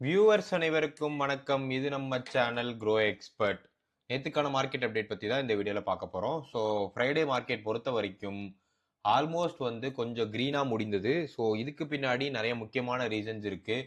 Viewers அனைவருக்கும் வணக்கம். இது நம்ம சேனல் க்ரோ எக்ஸ்பர்ட். நேத்துக்கான மார்க்கெட் அப்டேட் பத்தி தான் இந்த வீடியோல பார்க்க போறோம். ஸோ ஃப்ரைடே மார்க்கெட் பொறுத்த வரைக்கும் ஆல்மோஸ்ட் கொஞ்சம் கிரீனா முடிந்தது. ஸோ இதுக்கு பின்னாடி நிறைய முக்கியமான ரீசன்ஸ் இருக்கு.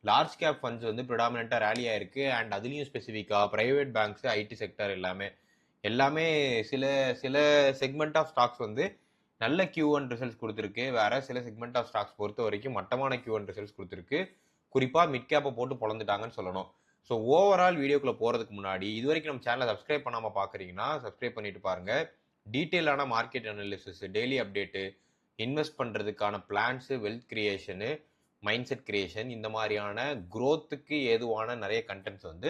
லார்ஜ் கேப் ஃபண்ட்ஸ் ப்ரிடாமினண்டா ரேலி ஆயிருக்கு. அண்ட் அதுலயும் ஸ்பெசிஃபிக்கா பிரைவேட் பேங்க்ஸ், ஐடி செக்டர் எல்லாமே சில சில செக்மெண்ட் ஆஃப் ஸ்டாக்ஸ் நல்ல Q1 ரிசல்ட்ஸ் கொடுத்துருக்கு. வேற சில செக்மெண்ட் ஆஃப் ஸ்டாக்ஸ் பொறுத்த வரைக்கும் மட்டமான Q1 ரிசல்ட்ஸ் கொடுத்துருக்கு. குறிப்பா மிட் கேப்பை போட்டு பொழந்துட்டாங்கன்னு சொல்லணும். ஸோ ஓவரால் வீடியோக்குள்ள போறதுக்கு முன்னாடி இது வரைக்கும் நம்ம சேனலை சப்ஸ்கிரைப் பண்ணாம பாக்குறீங்கன்னா சப்ஸ்கிரைப் பண்ணிட்டு பாருங்க. டீட்டெயிலான market analysis, daily update, invest பண்றதுக்கான plans, wealth creation, mind set creation, இந்த மாதிரியான growthக்கு ஏதுவான நிறைய கண்டென்ட்ஸ்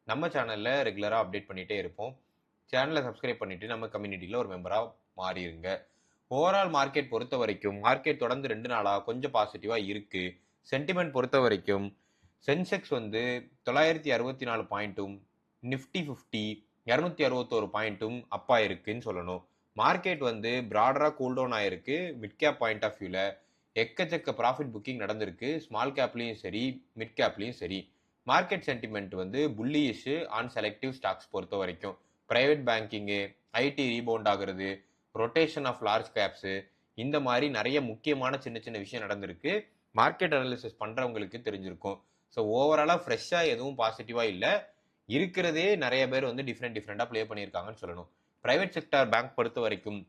நம்ம சேனல்ல ரெகுலரா அப்டேட் பண்ணிட்டே இருப்போம். சேனலை சப்ஸ்கிரைப் பண்ணிட்டு நம்ம கம்யூனிட்டியில ஒரு மெம்பரா மாறிடுங்க. ஓவரால் மார்க்கெட் பொறுத்த வரைக்கும் மார்க்கெட் தொடர்ந்து 2 நாளா கொஞ்சம் பாசிட்டிவா இருக்கு. சென்டிமெண்ட் பொறுத்த வரைக்கும் சென்செக்ஸ் 964 பாயிண்ட்டும், நிஃப்டி 50 261 பாயிண்ட்டும் அப்பா இருக்குன்னு சொல்லணும். மார்க்கெட் பிராடரா கூல் டவுன் ஆயிருக்கு. மிட் கேப் பாயிண்ட் ஆஃப் வியூல எக்கச்சக்க ப்ராஃபிட் புக்கிங் நடந்திருக்கு. ஸ்மால் கேப்லயும் சரி, மிட் கேப்லயும் சரி. Market sentiment bullish on selective stocks பொறுத்த வரைக்கும். பிரைவேட் பேங்கிங்கு, ஐடி ரீபவுண்ட் ஆகுறது, ரொட்டேஷன் ஆஃப் லார்ஜ் கேப்ஸ், இந்த மாதிரி நிறைய முக்கியமான சின்ன சின்ன விஷயம் நடந்திருக்கு. மார்க்கெட் அனாலிசிஸ் பண்றவங்களுக்கு தெரிஞ்சிருக்கும். ஸோ ஓவராலா ஃப்ரெஷ்ஷா எதுவும் பாசிட்டிவா இல்லை. இருக்கிறதே நிறைய பேர் டிஃப்ரெண்டா ப்ளே பண்ணியிருக்காங்கன்னு சொல்லணும். பிரைவேட் செக்டார் பேங்க் பொறுத்த வரைக்கும்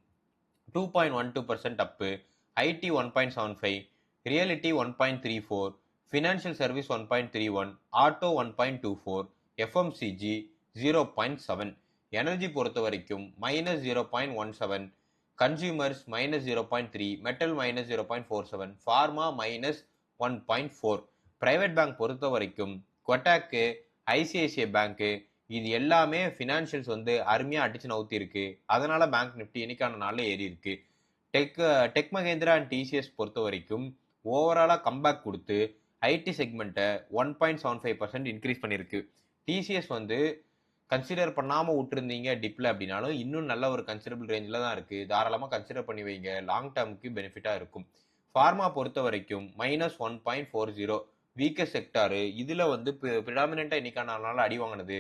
2.12% up, IT 1.75, realty 1.34, financial service 1.31, auto 1.24, FMCG 0.7. Energy பொறுத்த வரைக்கும் -0.17, consumers -0.3, metal -0.47, pharma -1.4. Private bank பொறுத்த வரைக்கும் கொட்டாக்கு, ஐசிஐசிஐ பேங்க், இது எல்லாமே ஃபினான்ஷியல்ஸ் அருமையா அடிச்சு நவுத்தி இருக்கு. அதனால பேங்க் நிஃப்டி இன்னைக்கான நாள்ல ஏறி இருக்கு. டெக் மகேந்திரா அண்ட் டிசிஎஸ் பொறுத்த வரைக்கும் ஓவராலா கம்பேக் கொடுத்து ஐடி செக்மெண்ட்டை 1.75% இன்க்ரீஸ் பண்ணிருக்கு. டிசிஎஸ் கன்சிடர் பண்ணாம விட்டுருந்தீங்க டிப்ல அப்படின்னாலும் இன்னும் நல்ல ஒரு கன்சிடரபிள் ரேஞ்சில் தான் இருக்கு. தாராளமா கன்சிடர் பண்ணி வைங்க, லாங் டேர்முக்கு பெனிஃபிட்டா இருக்கும். ஃபார்மா பொறுத்த வரைக்கும் -1.40, வீக்கர் செக்டாரு. இதுல ப்ரிடாமினண்டா இன்னைக்கான நாள் அடி வாங்கினது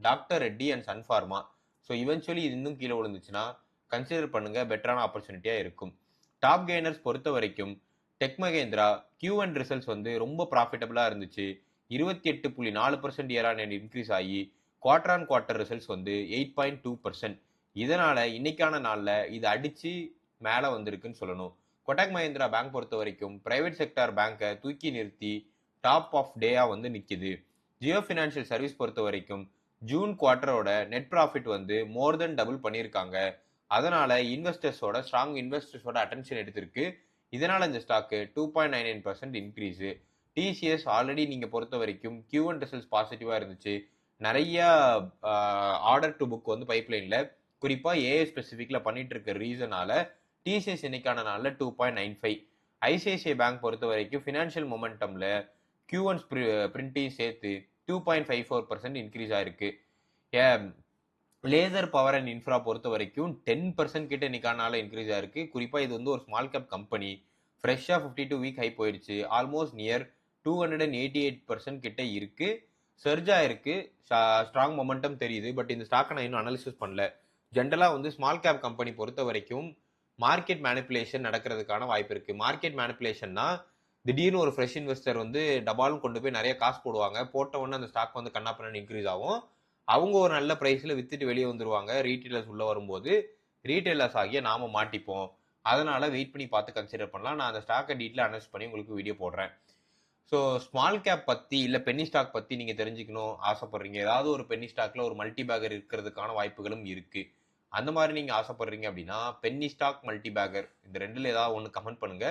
doctor Reddy and sun pharma. So eventually இது இன்னும் கீழே விழுந்துச்சுன்னா கன்சிடர் பண்ணுங்க, பெட்டரான ஆப்பர்ச்சுனிட்டியா இருக்கும். டாப் கெய்னர்ஸ் பொறுத்த வரைக்கும் டெக் மகேந்திரா Q1 ரிசல்ட்ஸ் ரொம்ப ப்ராஃபிட்டபிளா இருந்துச்சு. 28.4% இயர் ஆன் இன்க்ரீஸ் ஆகி குவார்டர் ஆன் குவார்டர் ரிசல்ட்ஸ் 8.2%. இதனால இன்னைக்கான நாள்ல இது அடிச்சு மேல வந்திருக்குன்னு சொல்லணும். கொட்டாக் மஹிந்திரா பேங்க் பொறுத்த வரைக்கும் பிரைவேட் செக்டார் பேங்கை தூக்கி நிறுத்தி டாப் ஆஃப் டேயா நிக்குது. ஜியோ பினான்சியல் சர்வீஸ் பொறுத்த வரைக்கும் ஜூன் குவார்டரோட நெட் ப்ராஃபிட் மோர் தென் டபுள் பண்ணியிருக்காங்க. அதனால ஸ்ட்ராங் இன்வெஸ்டர்ஸோட அட்டென்ஷன் எடுத்திருக்கு. இதனால இந்த ஸ்டாக்கு 2.99% இன்க்ரீஸ். டிசிஎஸ் ஆல்ரெடி நீங்க பொறுத்த வரைக்கும் Q1 ரிசல்ட்ஸ் பாசிட்டிவா இருந்துச்சு. நிறைய ஆர்டர் டு புக் பைப்லைன்ல குறிப்பா ஏஐ ஸ்பெசிபிக்ல பண்ணிட்டு இருக்க ரீசனால டிசிஎஸ் இன்னைக்கான நாள்ல 2.95. ஐசிஐசிஐ பேங்க் பொறுத்த வரைக்கும் பினான்சியல் மொமெண்டம்ல Q1 பிரிண்டையும் சேர்த்து 2.54% இன்க்ரீஸ் ஆயிருக்கு. லேசர் பவர் அண்ட் இன்ஃப்ரா பொறுத்த வரைக்கும் 10% கிட்ட இன்னைக்கான நாள் இன்க்ரீஸ் ஆயிருக்கு. குறிப்பா இது ஒரு ஸ்மால் கேப் கம்பெனி. ஃப்ரெஷ்ஷா 52 வீக் ஹை போயிடுச்சு. ஆல்மோஸ்ட் நியர் 288% கிட்ட இருக்கு. சர்ஜ் ஆயிருக்கு. ஸ்ட்ராங் மொமெண்டம் தெரியுது. பட் இந்த ஸ்டாக்கை நான் இன்னும் அனாலிசிஸ் பண்ணல. ஜென்ரலா ஸ்மால் கேப் கம்பெனி பொறுத்த வரைக்கும் மார்க்கெட் மேனிப்புலேஷன் நடக்கிறதுக்கான வாய்ப்பு இருக்கு. மார்க்கெட் மேனிப்புலேஷன்னா திடீர்னு ஒரு ஃப்ரெஷ் இன்வெஸ்டர் டபால்னு கொண்டு போய் நிறைய காசு போடுவாங்க. போட்ட உடனே அந்த ஸ்டாக் கண்ணாப்பண்ணு இன்க்ரீஸ் ஆகும். அவங்க ஒரு நல்ல பிரைஸ்ல வித்துட்டு வெளியே வந்துருவாங்க. ரீட்டைலர்ஸ் உள்ள வரும்போது ரீட்டைலர்ஸ் ஆகிய நாம மாட்டிப்போம். அதனால வெயிட் பண்ணி பார்த்து கன்சிடர் பண்ணலாம். நான் அந்த ஸ்டாக்கை டீட்டெயில் அனலைஸ் பண்ணி உங்களுக்கு வீடியோ போடுறேன். ஸோ ஸ்மால் கேப் பத்தி இல்ல பென்னி ஸ்டாக் பத்தி நீங்க தெரிஞ்சுக்கணும் ஆசைப்படுறீங்க, ஏதாவது ஒரு பென்னி ஸ்டாக்ல ஒரு மல்டி பேக்கர் இருக்கிறதுக்கான வாய்ப்புகளும் இருக்கு. அந்த மாதிரி நீங்க ஆசைப்படுறீங்க அப்படின்னா பென்னி ஸ்டாக், மல்டி பேக்கர், இந்த ரெண்டுல ஏதாவது ஒன்று கமெண்ட் பண்ணுங்க.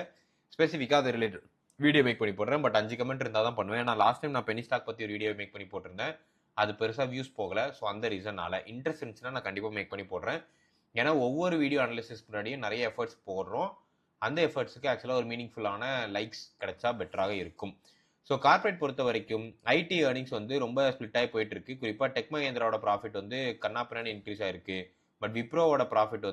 ஸ்பெசிஃபிக்கா அது ரிலேட்டட் வீடியோ மேக் பண்ணி போடுறேன். பட் 5 கமெண்ட் இருந்தால் தான் பண்ணுவேன். ஏன்னா லாஸ்ட் டைம் நான் பென்னி ஸ்டாக் பத்தி ஒரு வீடியோ மேக் பண்ணி போட்டிருந்தேன். அது பெருசா வியூஸ் போகல. ஸோ அந்த ரீசனால இன்ட்ரெஸ்ட் இருந்துச்சுன்னா நான் கண்டிப்பா மேக் பண்ணி போடுறேன். ஏன்னா ஒவ்வொரு வீடியோ அனாலிசிஸ் முன்னாடியும் நிறைய எஃபர்ட்ஸ் போடுறோம். அந்த எஃபர்ட்ஸுக்கு ஆக்சுவலாக ஒரு மீனிங்ஃபுல்லான லைக்ஸ் கிடைச்சா பெட்டராக இருக்கும். ஸோ கார்பரேட் பொறுத்த வரைக்கும் ஐடி ஏர்னிங்ஸ் ரொம்ப ஸ்பிளிட் ஆகி போயிட்டு இருக்கு. குறிப்பாக டெக் மகேந்திராவோட ப்ராஃபிட் கண்ணாப்பின்னு இன்க்ரீஸ் ஆயிருக்கு. பட் விப்ரோவோட ப்ராஃபிட்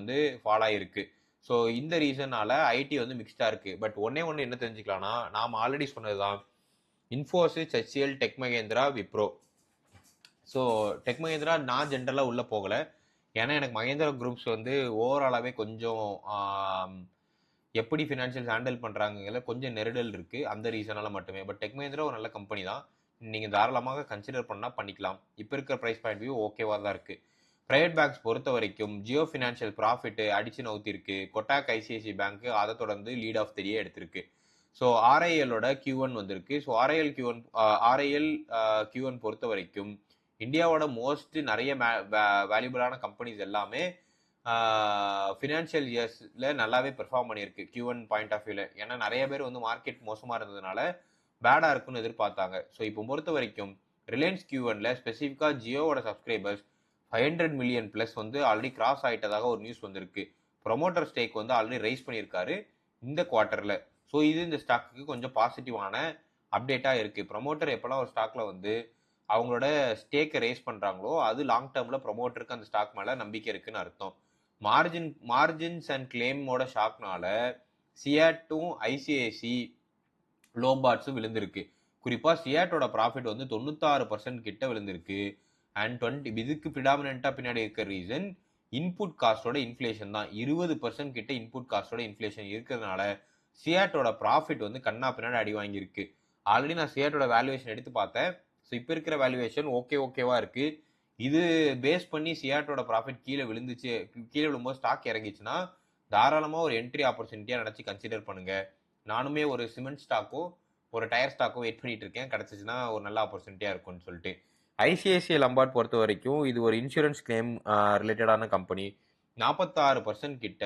ஃபால் ஆயிருக்கு. ஸோ இந்த ரீசனால ஐடி மிக்ஸ்டா இருக்கு. பட் ஒன்னே ஒன்று என்ன தெரிஞ்சுக்கலாம்னா, நாம் ஆல்ரெடி சொன்னதுதான், Infosys, HCL, tech Mahindra, Wipro. So tech Mahindra நான் ஜென்ரலாக உள்ளே போகலை. ஏன்னா எனக்கு மகேந்திரா குரூப்ஸ் வந்து ஓவராலாகவே கொஞ்சம் எப்படி ஃபினான்ஷியல்ஸ் ஹேண்டில் பண்ணுறாங்கல கொஞ்சம் நெருடல் இருக்குது. அந்த ரீசனால் மட்டுமே. பட் டெக் மஹிந்திரா ஒரு நல்ல கம்பெனி தான். நீங்கள் தாராளமாக கன்சிடர் பண்ணால் பண்ணிக்கலாம். இப்போ இருக்கிற ப்ரைஸ் பாயிண்ட் வியூ ஓகேவாக தான் இருக்குது. ப்ரைவேட் பேங்க்ஸ் பொறுத்த வரைக்கும் ஜியோ ஃபினான்ஷியல் ப்ராஃபிட் அடிச்சு நவுத்திருக்கு. கொட்டாக் ஐசிஐசி பேங்க் அதை தொடர்ந்து லீட் ஆஃப் தி டே எடுத்திருக்கு. ஸோ ஆர்ஐஎல்லோட Q1 வந்திருக்கு. ஸோ ஆர்ஐஎல் Q1 பொறுத்த வரைக்கும் இந்தியாவோட மோஸ்ட் நிறைய வேல்யூபிளான கம்பெனிஸ் எல்லாமே ஃபினான்ஷியல் இயர்ஸில் நல்லாவே பெர்ஃபார்ம் பண்ணியிருக்கு Q1 பாயிண்ட் ஆஃப் வியூவில். ஏன்னா நிறைய பேர் வந்து மார்க்கெட் மோசமாக இருந்ததுனால பேடாக இருக்குன்னு எதிர்பார்த்தாங்க. ஸோ இப்போ பொறுத்த வரைக்கும் ரிலையன்ஸ் Q1ல ஸ்பெசிஃபிக்காக ஜியோவோட சப்ஸ்கிரைபர்ஸ் 500 மில்லியன் ப்ளஸ் வந்து ஆல்ரெடி கிராஸ் ஆகிட்டதாக ஒரு நியூஸ் வந்திருக்கு. ப்ரொமோட்டர் ஸ்டேக் வந்து ஆல்ரெடி ரைஸ் பண்ணியிருக்காரு இந்த குவார்ட்டரில். ஸோ இது இந்த ஸ்டாக்கு கொஞ்சம் பாசிட்டிவான அப்டேட்டாக இருக்குது. ப்ரொமோட்டர் எப்போல்லாம் ஒரு ஸ்டாக்கில் வந்து அவங்களோட ஸ்டேக்கை ரேஸ் பண்ணுறாங்களோ அது லாங் டேர்மில் ப்ரொமோட்டருக்கு அந்த ஸ்டாக் மேலே நம்பிக்கை இருக்குன்னு அர்த்தம். மார்ஜின்ஸ் அண்ட் கிளைமோட ஷாக்னால சியாட்டும் ஐசிஐசி லோம்பார்ட்ஸும் விழுந்திருக்கு. குறிப்பாக சியாட்டோட ப்ராஃபிட் வந்து 96% கிட்ட விழுந்திருக்கு. அண்ட் இதுக்கு ப்ரிடாமினெண்ட்டாக பின்னாடி இருக்க ரீசன் இன்புட் காஸ்டோட இன்ஃப்ளேஷன் தான். 20% கிட்ட இன்புட் காஸ்டோட இன்ஃப்ளேஷன் இருக்கிறதுனால சியாட்டோட ப்ராஃபிட் வந்து கண்ணா பின்னாடி அடி வாங்கியிருக்கு. ஆல்ரெடி நான் சியாட்டோட வேல்யூவேஷன் எடுத்து பார்த்தேன். ஸோ இப்போ இருக்கிற வேல்யூவேஷன் ஓகேவா இருக்குது. இது பேஸ் பண்ணி சியாட்டோட ப்ராஃபிட் கீழே விழும்போது ஸ்டாக் இறங்கிச்சுன்னா தாராளமாக ஒரு என்ட்ரி ஆப்பர்ச்சுனிட்டியாக நினச்சி கன்சிடர் பண்ணுங்கள். நானுமே ஒரு சிமெண்ட் ஸ்டாக்கோ ஒரு டயர் ஸ்டாக்கோ வெயிட் பண்ணிட்டு இருக்கேன். கிடச்சிச்சுன்னா ஒரு நல்ல ஆப்பர்ச்சுனிட்டியாக இருக்கும்னு சொல்லிட்டு. ஐசிஐசிஐ லம்பார்ட் பொறுத்த வரைக்கும் இது ஒரு இன்சூரன்ஸ் கிளைம் ரிலேட்டடான கம்பெனி. 46% கிட்ட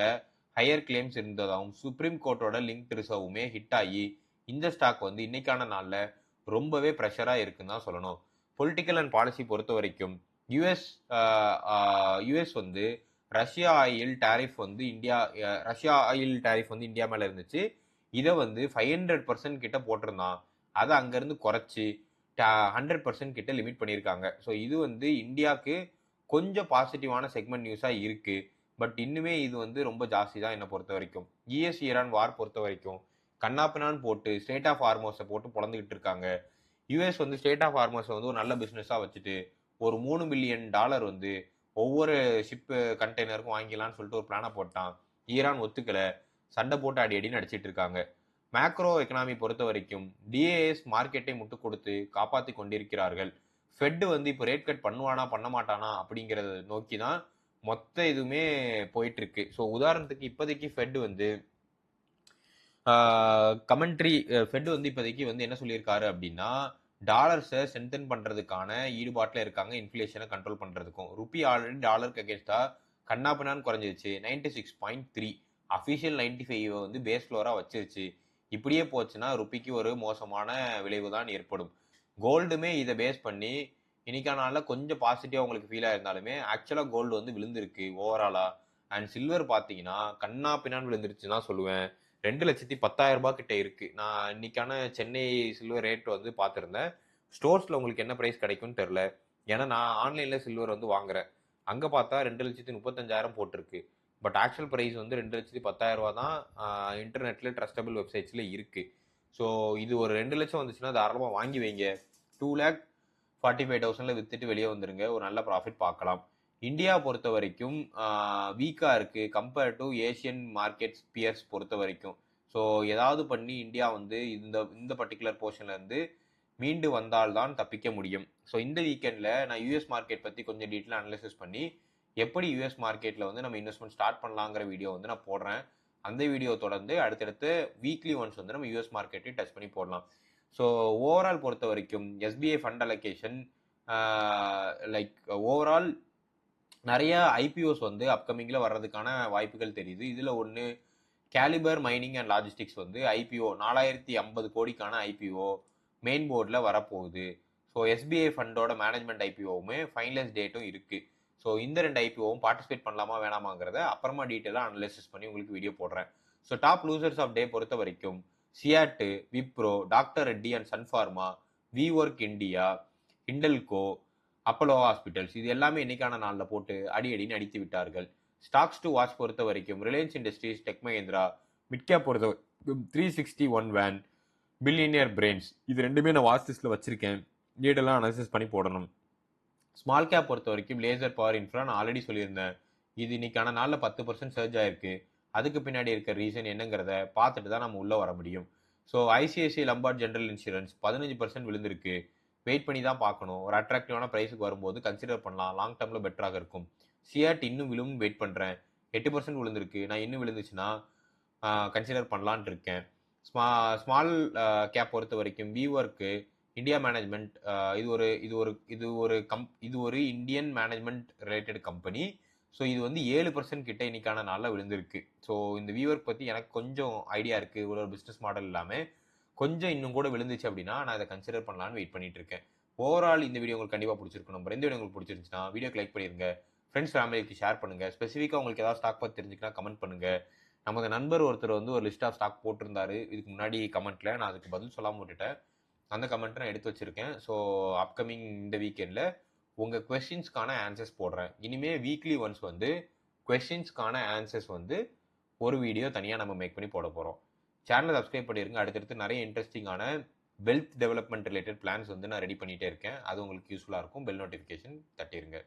ஹையர் கிளைம்ஸ் இருந்ததாகவும் சுப்ரீம் கோர்ட்டோட லிங்க் ரிசர்வுமே ஹிட் ஆகி இந்த ஸ்டாக் வந்து இன்னைக்கான நாளில் ரொம்பவே ப்ரெஷராக இருக்குன்னு தான் சொல்லணும். பொலிட்டிக்கல் அண்ட் பாலிசி பொறுத்த வரைக்கும் யூஎஸ் வந்து ரஷ்யா ஆயில் டேரிஃப் வந்து இந்தியா மேலே இருந்துச்சு. இதை வந்து 500% கிட்ட போட்டிருந்தான். அதை அங்கேருந்து குறைச்சி 100% கிட்ட லிமிட் பண்ணியிருக்காங்க. ஸோ இது வந்து இந்தியாவுக்கு கொஞ்சம் பாசிட்டிவான செக்மெண்ட் நியூஸாக இருக்குது. பட் இன்னுமே இது வந்து ரொம்ப ஜாஸ்தி தான் என்னை பொறுத்த வரைக்கும். யூஎஸ் ஈரான் வார் பொறுத்த வரைக்கும் கண்ணாப்பினான்னு போட்டு ஸ்டேட் ஆஃப் ஹார்மோஸை போட்டு பொழந்துக்கிட்டு இருக்காங்க. யூஎஸ் வந்து ஸ்டேட் ஆஃப் ஹார்மோஸை வந்து ஒரு நல்ல பிஸ்னஸாக வச்சுட்டு ஒரு $3 பில்லியன் வந்து ஒவ்வொரு ஷிப்பு கண்டெய்னருக்கும் வாங்கிக்கலான்னு சொல்லிட்டு ஒரு பிளானை போட்டான். ஈரான் ஒத்துக்கலை. சண்டை போட்டு அடின்னு அடிச்சிட்டு இருக்காங்க. மேக்ரோ எக்கனாமி பொறுத்த வரைக்கும் டிஏஎஸ் மார்க்கெட்டை முட்டு கொடுத்து காப்பாற்றி கொண்டிருக்கிறார்கள். ஃபெட் வந்து இப்போ ரேட் கட் பண்ணுவானா பண்ண மாட்டானா அப்படிங்கிறத நோக்கி தான் மொத்த இதுவுமே போயிட்டு இருக்கு. ஸோ உதாரணத்துக்கு இப்போதைக்கு ஃபெட் வந்து இப்போதைக்கு வந்து என்ன சொல்லியிருக்காரு அப்படின்னா டாலர்ஸை ஸ்ட்ரென்தன் பண்ணுறதுக்கான ஈடுபாட்டில் இருக்காங்க. இன்ஃப்ளேஷனை கண்ட்ரோல் பண்ணுறதுக்கும். ருப்பி ஆல்ரெடி டாலருக்கு அகேன்ஸ்டாக கண்ணாப்பினான்னு குறைஞ்சிருச்சு. 96.3 அஃபிஷியல் 95 வந்து பேஸ் ஃப்ளோராக வச்சிருச்சு. இப்படியே போச்சுன்னா ருப்பிக்கு ஒரு மோசமான விளைவு தான் ஏற்படும். கோல்டுமே இதை பேஸ் பண்ணி இன்னைக்கான நாளில் கொஞ்சம் பாசிட்டிவாக உங்களுக்கு ஃபீலாக இருந்தாலுமே ஆக்சுவலாக கோல்டு வந்து விழுந்திருக்கு ஓவராலாக. அண்ட் சில்வர் பார்த்தீங்கன்னா கண்ணா பின்னான்னு விழுந்துருச்சு தான் சொல்லுவேன். 2,10,000 கிட்ட இருக்கு. நான் இன்னைக்கான சென்னை சில்வர் ரேட் வந்து பார்த்துருந்தேன். ஸ்டோர்ஸில் உங்களுக்கு என்ன ப்ரைஸ் கிடைக்கும்னு தெரில. ஏன்னா நான் ஆன்லைனில் சில்வர் வந்து வாங்குறேன். அங்கே பார்த்தா 2,35,000 போட்டிருக்கு. பட் ஆக்சுவல் ப்ரைஸ் வந்து 2,10,000 தான் இன்டர்நெட்டில் ட்ரஸ்டபிள் வெப்சைட்ஸில் இருக்குது. ஸோ இது ஒரு 2 லட்சம் வந்துச்சுன்னா தாராளமாக வாங்கி வைங்க. 2,45,000 வித்துட்டு வெளியே வந்துருங்க. ஒரு நல்ல ப்ராஃபிட் பார்க்கலாம். இந்தியா பொறுத்த வரைக்கும் வீக்காக இருக்குது compared to Asian markets peers பொறுத்த வரைக்கும். ஸோ ஏதாவது பண்ணி இந்தியா வந்து இந்த பர்டிகுலர் போர்ஷன்லேருந்து மீண்டு வந்தால்தான் தப்பிக்க முடியும். ஸோ இந்த வீக்கெண்டில் நான் யூஎஸ் மார்க்கெட் பற்றி கொஞ்சம் டீட்டெயிலாக அனலைசிஸ் பண்ணி எப்படி யூஎஸ் மார்க்கெட்டில் வந்து நம்ம இன்வெஸ்ட்மெண்ட் ஸ்டார்ட் பண்ணலாங்கிற வீடியோ வந்து நான் போடுறேன். அந்த வீடியோ தொடர்ந்து அடுத்தடுத்து வீக்லி ஒன்ஸ் வந்து நம்ம யூஎஸ் மார்க்கெட்டையும் டச் பண்ணி போடலாம். ஸோ ஓவரால் பொறுத்த வரைக்கும் SBI fund allocation like overall நிறைய ஐபிஓஸ் வந்து அப்கமிங்கில் வர்றதுக்கான வாய்ப்புகள் தெரியுது. இதில் ஒன்று கேலிபர் மைனிங் அண்ட் லாஜிஸ்டிக்ஸ் வந்து ஐபிஓ 4,050 கோடிக்கான ஐபிஓ மெயின் போர்டில் வரப்போகுது. ஸோ எஸ்பிஐ ஃபண்டோட மேனேஜ்மெண்ட் ஐபிஓவுமே ஃபைனலைஸ் டேட்டும் இருக்குது. ஸோ இந்த 2 ஐபிஓவும் பார்ட்டிசிபேட் பண்ணலாமா வேணாமாங்கிறத அப்புறமா டீட்டெயிலாக அனலைசிஸ் பண்ணி உங்களுக்கு வீடியோ போடுறேன். So top losers of day பொறுத்த வரைக்கும் CEAT, Wipro, doctor Reddy and Sun Pharma, WeWork India, Hindalco, Apollo hospitals இது எல்லாமே இன்னைக்கான நாளில் போட்டு அடின்னு அடித்து விட்டார்கள். ஸ்டாக்ஸ் டு வாட்ச் பொறுத்த வரைக்கும் Reliance industries, tech Mahindra, midcap பொறுத்த 361 வேன், பில்லியனியர் பிரெயின்ஸ். இது ரெண்டுமே நான் வாட்ச் லிஸ்ட்டில் வச்சிருக்கேன். டீட்டெயிலாக அனாலிசிஸ் பண்ணி போடணும். ஸ்மால் கேப் பொறுத்த வரைக்கும் லேசர் பவர் இன்ஃப்ரா நான் ஆல்ரெடி சொல்லியிருந்தேன். இது இன்னைக்கான நாளில் 10% சர்ஜ் ஆயிருக்கு. அதுக்கு பின்னாடி இருக்க ரீசன் என்னங்கிறத பார்த்துட்டு தான் நம்ம உள்ளே வர முடியும். ஸோ ஐசிஐசிஐ லம்பார்ட் ஜெனரல் இன்சூரன்ஸ் 15% விழுந்திருக்கு. வெயிட் பண்ணி தான் பார்க்கணும். ஒரு அட்ராக்டிவான ப்ரைஸுக்கு வரும்போது கன்சிடர் பண்ணலாம். லாங் டேர்மில் பெட்டராக இருக்கும். சிஆர்டி இன்னும் விழும் வெயிட் பண்ணுறேன். 8% விழுந்திருக்கு. நான் இன்னும் விழுந்துச்சுன்னா கன்சிடர் பண்ணலான் இருக்கேன். ஸ்மால் கேப் பொறுத்த வரைக்கும் வியூவர்க்கு இந்தியா மேனேஜ்மெண்ட் இது ஒரு Indian management related company. So இது வந்து 7% கிட்ட இன்னைக்கான நாளில் விழுந்திருக்கு. ஸோ இந்த வியூவர் பற்றி எனக்கு கொஞ்சம் ஐடியா இருக்குது. ஒரு பிஸ்னஸ் மாடல் இல்லாமல் கொஞ்சம் இன்னும் கூட விழுந்துச்சு அப்படின்னா நான் இதை கன்சிடர் பண்ணலான்னு வெயிட் பண்ணிட்டு இருக்கேன். ஓவரால் இந்த வீடியோ உங்களுக்கு கண்டிப்பாக பிடிச்சிருக்கும். நம்ம இந்த வீடியோ உங்களுக்கு பிடிச்சிருந்துச்சுன்னா வீடியோக்கு லைக் பண்ணிருங்க. ஃப்ரெண்ட்ஸ் ஃபேமிலிக்கு ஷேர் பண்ணுங்க. ஸ்பெசிஃபிக்காக உங்களுக்கு ஏதாவது ஸ்டாக் பற்றி தெரிஞ்சுக்கலாம் கமெண்ட் பண்ணுங்க. நமது நண்பர் ஒருத்தர் வந்து ஒரு லிஸ்ட் ஆஃப் ஸ்டாக் போட்டிருந்தாரு இதுக்கு முன்னாடி கமெண்ட்ல. நான் அதுக்கு பதில் சொல்லாமல் விட்டுட்டேன். அந்த கமெண்ட்டை நான் எடுத்து வச்சிருக்கேன். ஸோ அப்கமிங் இந்த வீக்கெண்டில் உங்கள் கொஸ்டின்ஸ்க்கான ஆன்சர்ஸ் போடுறேன். இனிமேல் வீக்லி ஒன்ஸ் வந்து கொஸ்டின்ஸ்க்கான ஆன்சர்ஸ் வந்து ஒரு வீடியோ தனியாக நம்ம மேக் பண்ணி போட போகிறோம். சேனலை சப்ஸ்கிரைப் பண்ணிருங்க. அடுத்தடுத்து நிறைய இன்ட்ரெஸ்டிங்கான வெல்த் டெவலப்மெண்ட் ரிலேட்டட் பிளான்ஸ் வந்து நான் ரெடி பண்ணிகிட்டே இருக்கேன். அது உங்களுக்கு யூஸ்ஃபுல்லாக இருக்கும். Bell notification தட்டிருங்க.